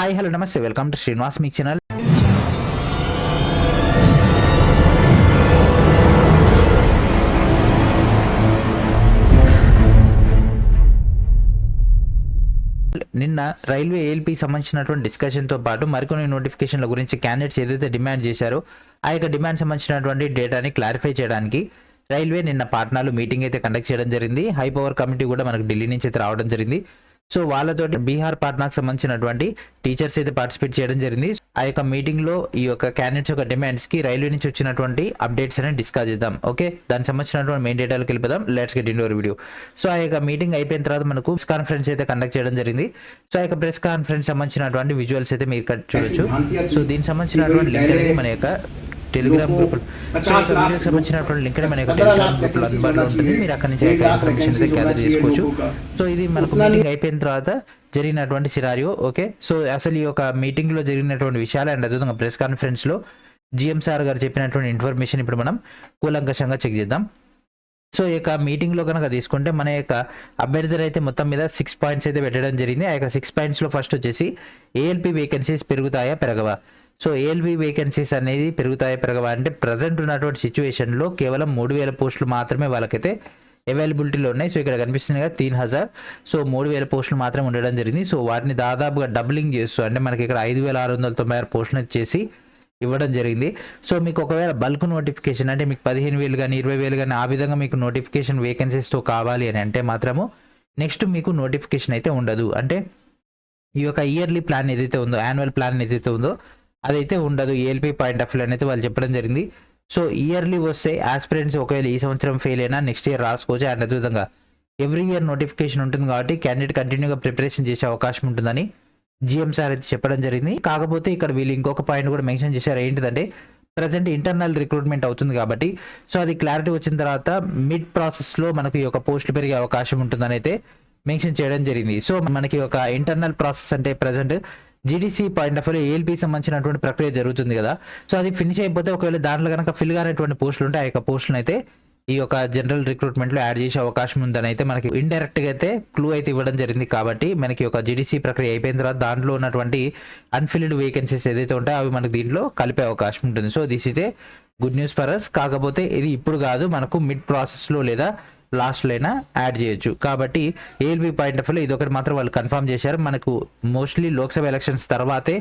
Hi hello నమస్తే welcome to Srinivas me channel. నిన్న railway ALP సంబంధించినటువంటి డిస్కషన్తో పాటు మరికొన్ని నోటిఫికేషన్ల గురించి క్యాండిడేట్స్ ఏదైతే డిమాండ్ చేశారో ఆ యొక్క డిమాండ్ సంబంధించినటువంటి డేటాని క్లారిఫై చేయడానికి రైల్వే నిన్న పాట్నాలో మీటింగ్ అయితే కండక్ట్ చేయడం జరిగింది. హై పవర్ కమిటీ కూడా మనకు ఢిల్లీ నుంచి అయితే రావడం జరిగింది. సో వాళ్ళతో బీహార్ పాట్నాకు సంబంధించినటువంటి టీచర్స్ అయితే పార్టిసిపేట్ చేయడం జరిగింది. ఆ యొక్క మీటింగ్ లో ఈ యొక్క క్యాండిడేట్స్ యొక్క డిమాండ్స్ కి రైల్వే నుంచి వచ్చినటువంటి అప్డేట్స్ అనేది డిస్కస్ చేద్దాం. ఓకే, దానికి సంబంధించినటువంటి మెయిన్ డేటాలకు వెళ్ళిపోదాం. Let's get into video. So ఆ యొక్క మీటింగ్ అయిపోయిన తర్వాత మనకు ప్రెస్ కాన్ఫరెన్స్ అయితే కండక్ట్ చేయడం జరిగింది. సో ఆ యొక్క ప్రెస్ కాన్ఫరెన్స్ సంబంధించినటువంటి విజువల్స్ అయితే మీరు చూడొచ్చు. సో దీనికి సంబంధించినటువంటి లింక్ అనేది మన యొక్క టెలిగ్రామ్ గ్రూప్ వీడియోకి సంబంధించినటువంటి లింక్ మన యొక్క టెలిగ్రామ్ గ్రూప్లో అందుబాటులో ఉంటుంది. మీరు అక్కడి నుంచి ఇన్ఫర్మేషన్ అయితే గ్యాదర్ చేసుకోవచ్చు. సో ఇది మనకు మీటింగ్ అయిపోయిన తర్వాత జరిగినటువంటి సినారియో. ఓకే, సో అసలు ఈ యొక్క మీటింగ్ లో జరిగినటువంటి విషయాలు అండ్ అదేవిధంగా ప్రెస్ కాన్ఫరెన్స్ లో జిఎం సార్ గారు చెప్పినటువంటి ఇన్ఫర్మేషన్ ఇప్పుడు మనం కూలంకషంగా చెక్ చేద్దాం. సో ఈ యొక్క మీటింగ్ లో కనుక తీసుకుంటే మన యొక్క అభ్యర్థులు అయితే మొత్తం మీద 6 పాయింట్స్ అయితే పెట్టడం జరిగింది. ఆ యొక్క 6 పాయింట్స్ లో ఫస్ట్ వచ్చేసి ఏఎల్పీ వేకెన్సీస్ పెరుగుతాయా పెరగవా. సో ఏఎల్పీ వేకెన్సీస్ అనేది పెరుగుతాయా పెరగవా అంటే ప్రజెంట్ ఉన్నటువంటి సిచ్యువేషన్లో కేవలం 3000 పోస్టులు మాత్రమే వాళ్ళకైతే అవైలబిలిటీలో ఉన్నాయి. సో ఇక్కడ కనిపిస్తుంది కదా 3000. సో 3000 పోస్టులు మాత్రమే ఉండడం జరిగింది. సో వాటిని దాదాపుగా డబులింగ్ చేస్తూ అంటే మనకి ఇక్కడ 5696 పోస్టులు చేసి ఇవ్వడం జరిగింది. సో మీకు ఒకవేళ బల్క్ నోటిఫికేషన్ అంటే మీకు 15,000 కానీ 20,000 కానీ ఆ విధంగా మీకు నోటిఫికేషన్ వేకెన్సీస్తో కావాలి అని అంటే మాత్రము నెక్స్ట్ మీకు నోటిఫికేషన్ అయితే ఉండదు. అంటే ఈ యొక్క ఇయర్లీ ప్లాన్ ఏదైతే ఉందో యాన్యువల్ ప్లాన్ ఏదైతే ఉందో అదైతే ఉండదు. ఏఎల్పీ పాయింట్ ఆఫ్ వ్యూ అయితే వాళ్ళు చెప్పడం జరిగింది. సో ఇయర్లీ వస్తే ఆస్పిరెంట్స్ ఒకవేళ ఈ సంవత్సరం ఫెయిల్ అయినా నెక్స్ట్ ఇయర్ రాసుకోవచ్చు. అండ్ అదేవిధంగా ఎవ్రీ ఇయర్ నోటిఫికేషన్ ఉంటుంది కాబట్టి క్యాండిడేట్ కంటిన్యూగా ప్రిపరేషన్ చేసే అవకాశం ఉంటుందని జిఎం సార్ అయితే చెప్పడం జరిగింది. కాకపోతే ఇక్కడ వీళ్ళు ఇంకొక పాయింట్ కూడా మెన్షన్ చేశారు. ఏంటిదంటే ప్రజెంట్ ఇంటర్నల్ రిక్రూట్మెంట్ అవుతుంది కాబట్టి సో అది క్లారిటీ వచ్చిన తర్వాత మిడ్ ప్రాసెస్లో మనకి ఈ యొక్క పోస్టులు పెరిగే అవకాశం ఉంటుందని అయితే మెన్షన్ చేయడం జరిగింది. సో మనకి ఒక ఇంటర్నల్ ప్రాసెస్ అంటే present GDC point of view ALP సంబంధించినటువంటి ప్రక్రియ జరుగుతుంది కదా. సో అది ఫినిష్ అయిపోతే ఒకవేళ దాంట్లో కనుక ఫిల్ కానటువంటి పోస్టులు ఉంటే ఆ యొక్క పోస్టులను అయితే ఈ యొక్క జనరల్ రిక్రూట్మెంట్ లో యాడ్ చేసే అవకాశం ఉందని అయితే మనకి ఇండైరెక్ట్ గా అయితే క్లూ అయితే ఇవ్వడం జరిగింది. కాబట్టి మనకి ఒక జీడీసీ ప్రక్రియ అయిపోయిన తర్వాత దాంట్లో ఉన్నటువంటి అన్ఫిల్డ్ వేకెన్సీస్ ఏదైతే ఉంటాయో అవి మనకి దీంట్లో కలిపే అవకాశం ఉంటుంది. So this is a good news for us. కాకపోతే ఇది ఇప్పుడు కాదు, మనకు మిడ్ ప్రాసెస్ లో లేదా లాస్ట్లో అయినా యాడ్ చేయొచ్చు. కాబట్టి ఏఎల్బీ పాయింట్ ఆఫ్ వ్యూ ఇది ఒకటి మాత్రం వాళ్ళు కన్ఫర్మ్ చేశారు. మనకు మోస్ట్లీ లోక్సభ ఎలక్షన్స్ తర్వాతే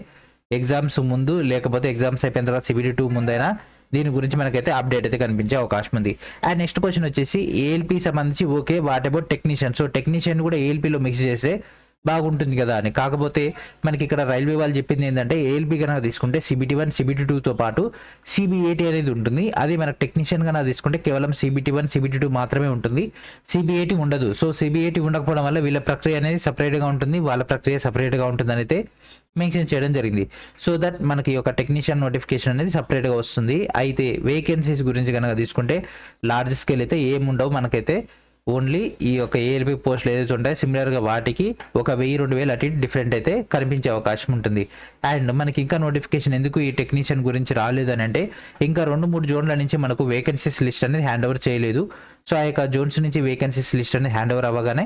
ఎగ్జామ్స్ ముందు లేకపోతే ఎగ్జామ్స్ అయిపోయిన తర్వాత CBT2 ముందైనా దీని గురించి మనకైతే అప్డేట్ అయితే కనిపించే అవకాశం ఉంది. అండ్ నెక్స్ట్ క్వశ్చన్ వచ్చేసి ఏఎల్పీ సంబంధించి okay what about technician. So technician కూడా ఏఎల్పీలో మిక్స్ చేస్తే బాగుంటుంది కదా అని. కాకపోతే మనకి ఇక్కడ రైల్వే వాళ్ళు చెప్పింది ఏంటంటే ఏఎల్పీ కనుక తీసుకుంటే CBT1 CBT2తో పాటు CBAT అనేది ఉంటుంది. అది మనకు టెక్నీషియన్ కనుక తీసుకుంటే కేవలం CBT1 CBT2 మాత్రమే ఉంటుంది, CBAT ఉండదు. సో CBAT ఉండకపోవడం వల్ల వీళ్ళ ప్రక్రియ అనేది సపరేట్గా ఉంటుంది, వాళ్ళ ప్రక్రియ సపరేట్గా ఉంటుంది అని అయితే మెన్షన్ చేయడం జరిగింది. సో దట్ మనకి ఒక టెక్నీషియన్ నోటిఫికేషన్ అనేది సపరేట్గా వస్తుంది. అయితే వేకెన్సీస్ గురించి కనుక తీసుకుంటే లార్జ్ స్కేల్ అయితే ఏముండవు మనకైతే. ఓన్లీ ఈ యొక్క ఏఎల్పీ పోస్టులు ఏదైతే ఉంటాయో సిమిలర్గా వాటికి 1000-2000 అటు డిఫరెంట్ అయితే కనిపించే అవకాశం ఉంటుంది. అండ్ మనకి ఇంకా నోటిఫికేషన్ ఎందుకు ఈ టెక్నీషియన్ గురించి రాలేదని అంటే ఇంకా 2-3 జోన్ల నుంచి మనకు వేకెన్సీస్ లిస్ట్ అనేది హ్యాండ్ ఓవర్ చేయలేదు. సో ఆ యొక్క జోన్స్ నుంచి వేకెన్సీస్ లిస్ట్ అనేది హ్యాండ్ ఓవర్ అవ్వగానే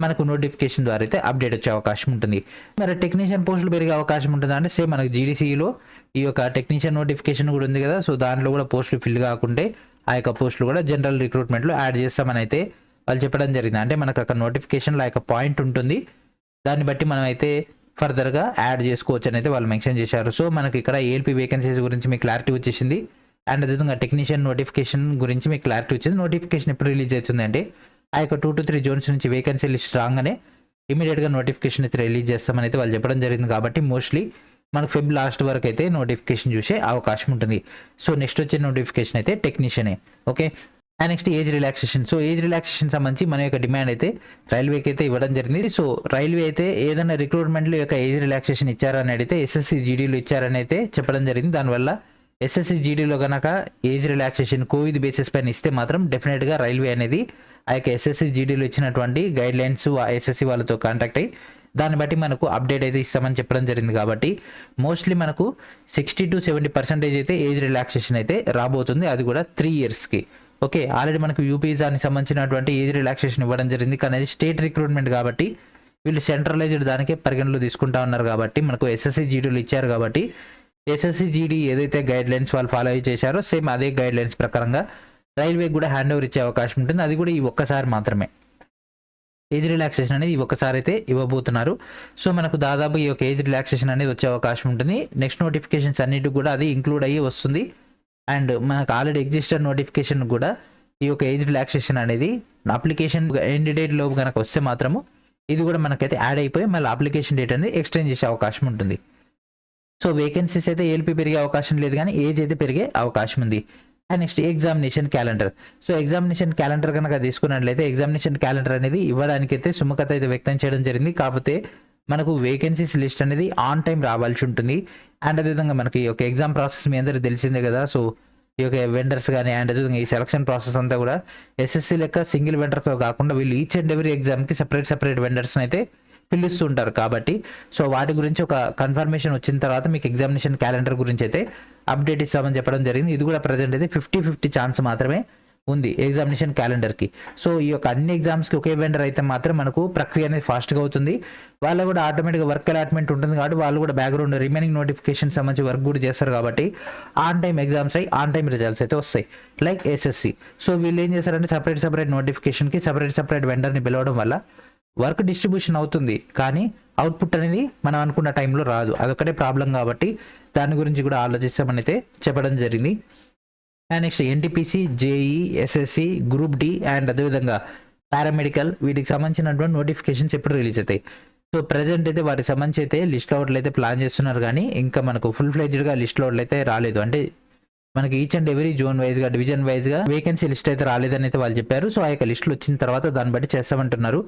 మనకు నోటిఫికేషన్ ద్వారా అయితే అప్డేట్ వచ్చే అవకాశం ఉంటుంది. మరి టెక్నీషియన్ పోస్టులు పెరిగే అవకాశం ఉంటుంది అంటే సేమ్ మనకి జీడీసీలో ఈ యొక్క టెక్నీషియన్ నోటిఫికేషన్ కూడా ఉంది కదా. సో దాంట్లో కూడా పోస్టులు ఫిల్ కాకుంటే ఆ యొక్క పోస్టులు కూడా జనరల్ రిక్రూట్మెంట్లో యాడ్ చేస్తామని అయితే వాళ్ళు చెప్పడం జరిగింది. అంటే మనకు అక్కడ నోటిఫికేషన్లో ఒక పాయింట్ ఉంటుంది, దాన్ని బట్టి మనం అయితే ఫర్దర్గా యాడ్ చేసుకోవచ్చు అని అయితే వాళ్ళు మెన్షన్ చేశారు. సో మనకి ఇక్కడ ఏఎల్పీ వేకెన్సీస్ గురించి మీకు క్లారిటీ వచ్చేసింది. అండ్ అదేవిధంగా టెక్నీషియన్ నోటిఫికేషన్ గురించి మీకు క్లారిటీ వచ్చింది. నోటిఫికేషన్ ఎప్పుడు రిలీజ్ అవుతుంది అంటే ఆ యొక్క 2-3 జోన్స్ నుంచి వేకెన్సీ లిస్ట్ రాగానే ఇమీడియట్గా నోటిఫికేషన్ అయితే రిలీజ్ చేస్తామని అయితే వాళ్ళు చెప్పడం జరిగింది. కాబట్టి మోస్ట్లీ మనకు ఫెబ్ లాస్ట్ వరకు అయితే నోటిఫికేషన్ చూసే అవకాశం ఉంటుంది. సో నెక్స్ట్ వచ్చే నోటిఫికేషన్ అయితే టెక్నీషియనే. Okay, and next age relaxation. So age relaxation సంబంధించి మన యొక్క డిమాండ్ అయితే రైల్వేకి అయితే ఇవ్వడం జరిగింది. సో రైల్వే అయితే ఏదైనా రిక్రూట్మెంట్లో యొక్క ఏజ్ రిలాక్సేషన్ ఇచ్చారని అడిగితే SSC GDలో ఇచ్చారని అయితే చెప్పడం జరిగింది. దానివల్ల SSC GDలో కనుక ఏజ్ రిలాక్సేషన్ కోవిడ్ బేసిస్ పైన ఇస్తే మాత్రం డెఫినెట్గా రైల్వే అనేది ఆ యొక్క SSC GDలో ఇచ్చినటువంటి గైడ్ లైన్స్ SSC వాళ్ళతో కాంటాక్ట్ అయ్యి దాన్ని బట్టి మనకు అప్డేట్ అయితే ఇస్తామని చెప్పడం జరిగింది. కాబట్టి మోస్ట్లీ మనకు 60-70% అయితే ఏజ్ రిలాక్సేషన్ అయితే రాబోతుంది, అది కూడా 3 ఇయర్స్కి. ఓకే, ఆల్రెడీ మనకు యూపీ దానికి సంబంధించినటువంటి ఏజ్ రిలాక్సేషన్ ఇవ్వడం జరిగింది, కానీ అది స్టేట్ రిక్రూట్మెంట్ కాబట్టి వీళ్ళు సెంట్రలైజ్డ్ దానికే పరిగణలో తీసుకుంటా ఉన్నారు కాబట్టి మనకు ఎస్ఎస్సి జీడీలు ఇచ్చారు కాబట్టి ఎస్ఎస్సి జీడీ ఏదైతే గైడ్ లైన్స్ వాళ్ళు ఫాలో అయ్యి చేశారో సేమ్ అదే గైడ్ లైన్స్ ప్రకారంగా రైల్వే కూడా హ్యాండ్ ఓవర్ ఇచ్చే అవకాశం ఉంటుంది. అది కూడా ఈ ఒక్కసారి మాత్రమే ఏజ్ రిలాక్సేషన్ అనేది ఈ ఒక్కసారి అయితే ఇవ్వబోతున్నారు. సో మనకు దాదాపు ఈ యొక్క ఏజ్ రిలాక్సేషన్ అనేది వచ్చే అవకాశం ఉంటుంది. నెక్స్ట్ నోటిఫికేషన్స్ అన్నిటికి కూడా అది ఇంక్లూడ్ అయ్యి వస్తుంది. అండ్ మనకు ఆల్రెడీ ఎగ్జిస్టర్ నోటిఫికేషన్ కూడా ఈ యొక్క ఏజ్ రిలాక్సేషన్ అనేది అప్లికేషన్ ఎండ్ డేట్ లోపు కనుక వస్తే మాత్రము ఇది కూడా మనకైతే యాడ్ అయిపోయి మళ్ళీ అప్లికేషన్ డేట్ అనేది ఎక్స్టెండ్ చేసే అవకాశం ఉంటుంది. సో వేకెన్సీస్ అయితే ఏఎల్పీ పెరిగే అవకాశం లేదు కానీ ఏజ్ అయితే పెరిగే అవకాశం ఉంది. And next examination calendar. So examination calendar కనుక తీసుకున్నట్లయితే ఎగ్జామినేషన్ క్యాలెండర్ అనేది ఇవ్వడానికైతే సుముఖత అయితే వ్యక్తం చేయడం జరిగింది. కాకపోతే మనకు వేకెన్సీస్ లిస్ట్ అనేది ఆన్ టైం రావాల్సి ఉంటుంది. అండ్ అదేవిధంగా మనకి ఒక ఎగ్జామ్ ప్రాసెస్ మీ అందరికీ తెలిసిందే కదా. సో ఈ యొక్క వెండర్స్ కానీ అండ్ అదేవిధంగా ఈ సెలక్షన్ ప్రాసెస్ అంతా కూడా ఎస్ఎస్సి లెక్క సింగిల్ వెండర్తో కాకుండా వీళ్ళు ఈచ్ అండ్ ఎవరీ ఎగ్జామ్కి సెపరేట్ వెండర్స్ని అయితే పిలుస్తుంటారు కాబట్టి సో వాటి గురించి ఒక కన్ఫర్మేషన్ వచ్చిన తర్వాత మీకు ఎగ్జామినేషన్ క్యాలెండర్ గురించి అయితే అప్డేట్ ఇస్తామని చెప్పడం జరిగింది. ఇది కూడా ప్రజెంట్ అయితే 50-50 ఛాన్స్ మాత్రమే ఉంది ఎగ్జామినేషన్ క్యాలెండర్కి. సో ఈ యొక్క అన్ని ఎగ్జామ్స్కి ఒకే వెండర్ అయితే మాత్రం మనకు ప్రక్రియ అనేది ఫాస్ట్గా అవుతుంది. వాళ్ళు కూడా ఆటోమేటిక్గా వర్క్ అలాట్మెంట్ ఉంటుంది కాబట్టి వాళ్ళు కూడా బ్యాక్గ్రౌండ్ రిమైనింగ్ నోటిఫికేషన్ సంబంధించి వర్క్ కూడా చేస్తారు కాబట్టి ఆన్ టైం ఎగ్జామ్స్ అయ్యి ఆన్ టైం రిజల్ట్స్ అయితే వస్తాయి లైక్ ఎస్ఎస్సి. సో వీళ్ళు ఏం చేస్తారంటే సపరేట్ నోటిఫికేషన్కి సపరేట్ వెండర్ని పిలవడం వల్ల వర్క్ డిస్ట్రిబ్యూషన్ అవుతుంది కానీ అవుట్పుట్ అనేది మనం అనుకున్న టైంలో రాదు. అదొకటే ప్రాబ్లం కాబట్టి దాని గురించి కూడా ఆలోచిస్తామని అయితే చెప్పడం జరిగింది. And next NTPC, JE, SSC, group D and అదేవిధంగా పారామెడికల్ వీటికి సంబంధించినటువంటి నోటిఫికేషన్స్ ఎప్పుడు రిలీజ్ అవుతాయి. సో ప్రజెంట్ అయితే వాటికి సంబంధించి అయితే లిస్ట్ అవుట్లు అయితే ప్లాన్ చేస్తున్నారు కానీ ఇంకా మనకు ఫుల్ ఫ్లెడ్జ్డ్గా లిస్ట్ అవుట్లు అయితే రాలేదు. అంటే మనకి ఈచ్ అండ్ ఎవరీ జోన్ వైజ్గా డివిజన్ వైజ్గా వేకెన్సీ లిస్ట్ అయితే రాలేదని అయితే వాళ్ళు చెప్పారు. సో ఆ యొక్క లిస్టులు వచ్చిన తర్వాత దాన్ని బట్టి చేస్తామంటున్నారు.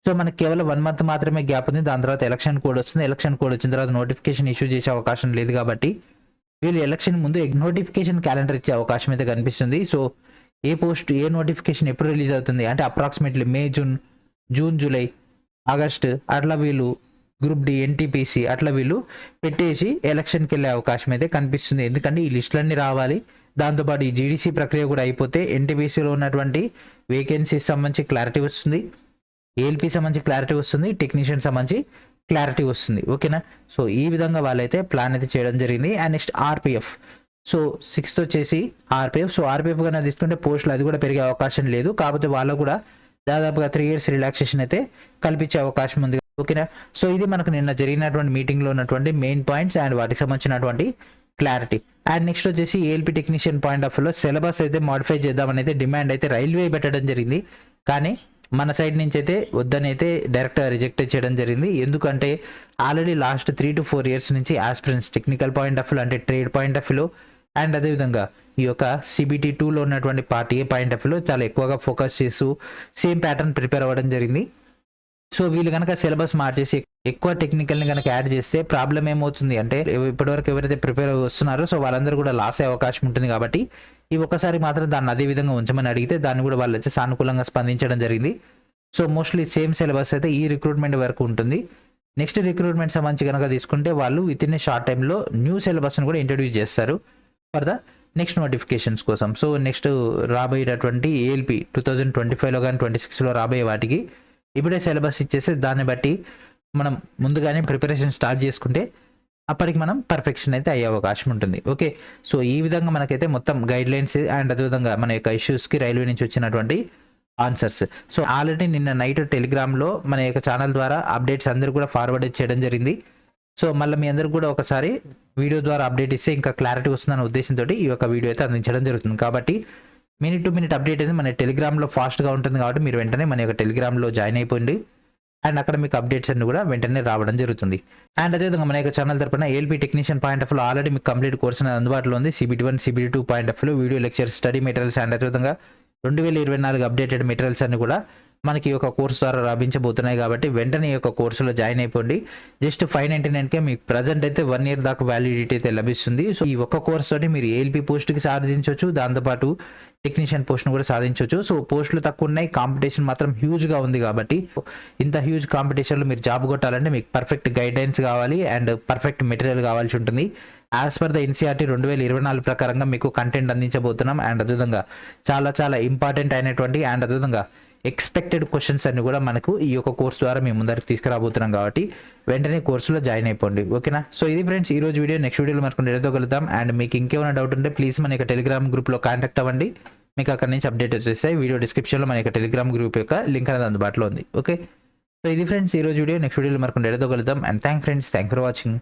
సో మనకి కేవలం 1 month మాత్రమే గ్యాప్ ఉంది. దాని తర్వాత ఎలక్షన్ కోడ్ వస్తుంది. ఎలక్షన్ కోడ్ వచ్చిన తర్వాత నోటిఫికేషన్ ఇష్యూ చేసే అవకాశం లేదు కాబట్టి వీళ్ళు ఎలక్షన్ ముందు నోటిఫికేషన్ క్యాలెండర్ ఇచ్చే అవకాశం అయితే కనిపిస్తుంది. సో ఏ పోస్ట్ ఏ నోటిఫికేషన్ ఎప్పుడు రిలీజ్ అవుతుంది అంటే అప్రాక్సిమేట్లీ మే, జూన్, జూలై, ఆగస్ట్ అట్లా వీళ్ళు గ్రూప్ డి, ఎన్టీపీసీ అట్లా వీళ్ళు పెట్టేసి ఎలక్షన్కి వెళ్ళే అవకాశం అయితే కనిపిస్తుంది. ఎందుకంటే ఈ లిస్టులన్నీ రావాలి. దాంతోపాటు ఈ జీడీసీ ప్రక్రియ కూడా అయిపోతే ఎన్టీపీసీలో ఉన్నటువంటి వేకెన్సీస్ సంబంధించి క్లారిటీ వస్తుంది, ఏఎల్పీ సంబంధించి క్లారిటీ వస్తుంది, టెక్నీషియన్ సంబంధించి క్లారిటీ వస్తుంది. ఓకేనా. సో ఈ విధంగా వాళ్ళైతే ప్లాన్ అయితే చేయడం జరిగింది. And next RPF. So 6th వచ్చేసి ఆర్పిఎఫ్. సో ఆర్పిఎఫ్ కన్నా తీసుకుంటే పోస్టులు అది కూడా పెరిగే అవకాశం లేదు. కాకపోతే వాళ్ళకు కూడా దాదాపుగా 3 years రిలాక్సేషన్ అయితే కల్పించే అవకాశం ఉంది. ఓకేనా. సో ఇది మనకు నిన్న జరిగినటువంటి మీటింగ్లో ఉన్నటువంటి మెయిన్ పాయింట్స్ అండ్ వాటికి సంబంధించినటువంటి క్లారిటీ. అండ్ నెక్స్ట్ వచ్చేసి ఏఎల్పీ టెక్నీషియన్ పాయింట్ ఆఫ్ వ్యూలో సిలబస్ అయితే మాడిఫై చేద్దామని అయితే డిమాండ్ అయితే రైల్వే పెట్టడం జరిగింది. కానీ మన సైడ్ నుంచి అయితే వద్దని అయితే డైరెక్ట్ రిజెక్ట్ చేయడం జరిగింది. ఎందుకంటే ఆల్రెడీ లాస్ట్ 3 to 4 years నుంచి aspirants technical point of view అంటే ట్రేడ్ పాయింట్ ఆఫ్ వ్యూలో అండ్ అదేవిధంగా ఈ యొక్క సిబిటీ 2లో ఉన్నటువంటి పార్ట్ ఏ పాయింట్ ఆఫ్ వ్యూలో చాలా ఎక్కువగా ఫోకస్ చేస్తూ సేమ్ ప్యాటర్న్ ప్రిపేర్ అవ్వడం జరిగింది. సో వీళ్ళు కనుక సిలబస్ మార్చేసి ఎక్కువ టెక్నికల్ని కనుక యాడ్ చేస్తే ప్రాబ్లం ఏమవుతుంది అంటే ఇప్పటివరకు ఎవరైతే ప్రిపేర్ వస్తున్నారో సో వాళ్ళందరూ కూడా లాస్ అయ్యే అవకాశం ఉంటుంది. కాబట్టి ఈ ఒక్కసారి మాత్రం దాన్ని అదే విధంగా ఉంచమని అడిగితే దాన్ని కూడా వాళ్ళు వచ్చి సానుకూలంగా స్పందించడం జరిగింది. సో మోస్ట్లీ సేమ్ సిలబస్ అయితే ఈ రిక్రూట్మెంట్ వరకు ఉంటుంది. నెక్స్ట్ రిక్రూట్మెంట్ సంబంధించి కనుక తీసుకుంటే వాళ్ళు విత్ ఇన్ ఏ షార్ట్ టైంలో న్యూ సిలబస్ని కూడా ఇంట్రడ్యూస్ చేస్తారు ఫర్ ద నెక్స్ట్ నోటిఫికేషన్స్ కోసం. సో నెక్స్ట్ రాబోయేటటువంటి ఏఎల్పీ 2025లో కానీ 26లో రాబోయే వాటికి ఇప్పుడే సిలబస్ ఇచ్చేసి దాన్ని బట్టి మనం ముందుగానే ప్రిపరేషన్ స్టార్ట్ చేసుకుంటే అప్పటికి మనం పర్ఫెక్షన్ అయితే అయ్యే అవకాశం ఉంటుంది. ఓకే. సో ఈ విధంగా మనకైతే మొత్తం గైడ్ లైన్స్ అండ్ అదేవిధంగా మన యొక్క ఇష్యూస్కి రైల్వే నుంచి వచ్చినటువంటి ఆన్సర్స్. సో ఆల్రెడీ నిన్న నైట్ టెలిగ్రామ్లో మన యొక్క ఛానల్ ద్వారా అప్డేట్స్ అందరూ కూడా ఫార్వర్డ్ చేయడం జరిగింది. సో మళ్ళీ మీ అందరికి కూడా ఒకసారి వీడియో ద్వారా అప్డేట్ ఇస్తే ఇంకా క్లారిటీ వస్తుందన్న ఉద్దేశంతో ఈ యొక్క వీడియో అయితే అందించడం జరుగుతుంది. కాబట్టి మినిట్ టు మినిట్ అప్డేట్ అనేది మన టెలిగ్రామ్లో ఫాస్ట్గా ఉంటుంది కాబట్టి మీరు వెంటనే మన యొక్క టెలిగ్రామ్లో జాయిన్ అయిపోండి అండ్ అక్కడ మీకు అప్డేట్స్ అన్ని కూడా వెంటనే రావడం జరుగుతుంది. అండ్ అదేవిధంగా మన యొక్క ఛానల్ తరపున ఏఎల్పీ టెక్నీషియన్ పాయింట్ ఆఫ్ వ్యూలో ఆల్రెడీ మీకు కంప్లీట్ కోర్స్ అనేది అందుబాటులో ఉంది. CBT 1, CBT 2 పాయింట్ ఆఫ్ వ్యూలో video lectures, study materials and అదేవిధంగా 2024 అప్డేటెడ్ మెటీరియల్స్ అన్ని కూడా మనకి ఈ యొక్క కోర్స్ ద్వారా లభించబోతున్నాయి. కాబట్టి వెంటనే ఈ యొక్క కోర్సులో జాయిన్ అయిపోండి. జస్ట్ 599కే మీకు ప్రజెంట్ అయితే 1 year దాకా వ్యాలిడిటీ అయితే లభిస్తుంది. సో ఈ ఒక్క కోర్స్ తోటి మీరు ఏఎల్పీ పోస్ట్కి సాధించవచ్చు, దాంతోపాటు టెక్నీషియన్ పోస్ట్ను కూడా సాధించవచ్చు. సో పోస్టులు తక్కువ ఉన్నాయి, కాంపిటీషన్ మాత్రం హ్యూజ్గా ఉంది. కాబట్టి ఇంత హ్యూజ్ కాంపిటీషన్లో మీరు జాబ్ కొట్టాలంటే మీకు పర్ఫెక్ట్ గైడెన్స్ కావాలి అండ్ పర్ఫెక్ట్ మెటీరియల్ కావాల్సి ఉంటుంది. యాజ్ పర్ ద ఎన్సీఆర్టీ 2024 ప్రకారంగా మీకు కంటెంట్ అందించబోతున్నాం. అండ్ అదేవిధంగా చాలా చాలా ఇంపార్టెంట్ అయినటువంటి అండ్ అదేవిధంగా ఎక్స్పెక్టెడ్ క్వశ్చన్స్ అన్ని కూడా మనకు ఈ యొక్క కోర్స్ ద్వారా మేము ముందరికి తీసుకురాబోతున్నాం కాబట్టి వెంటనే కోర్సులో జాయిన్ అయిపోండి. ఓకేనా? సో ఇది ఫ్రెండ్స్ ఈ రోజు వీడియో. నెక్స్ట్ వీడియోలో మనకు ఏదో కలుద్దాం. అండ్ మీకు ఇంకేమైనా డౌట్ ఉంటే ప్లీజ్ మన యొక్క టెలిగ్రామ్ గ్రూప్లో కాంటాక్ట్ అవ్వండి. మీకు అక్కడ నుంచి అప్డేట్ వచ్చేస్తాయి. వీడియో డిస్క్రిప్షన్లో మన యొక్క టెలిగ్రామ్ గ్రూప్ యొక్క లింక్ అనేది అందుబాటులో ఉంది. ఓకే, సో ఇది ఫ్రెండ్స్ ఈ రోజు వీడియో. నెక్స్ట్ వీడియోలో మనకు ఏదో కలుద్దాం. And thank for watching.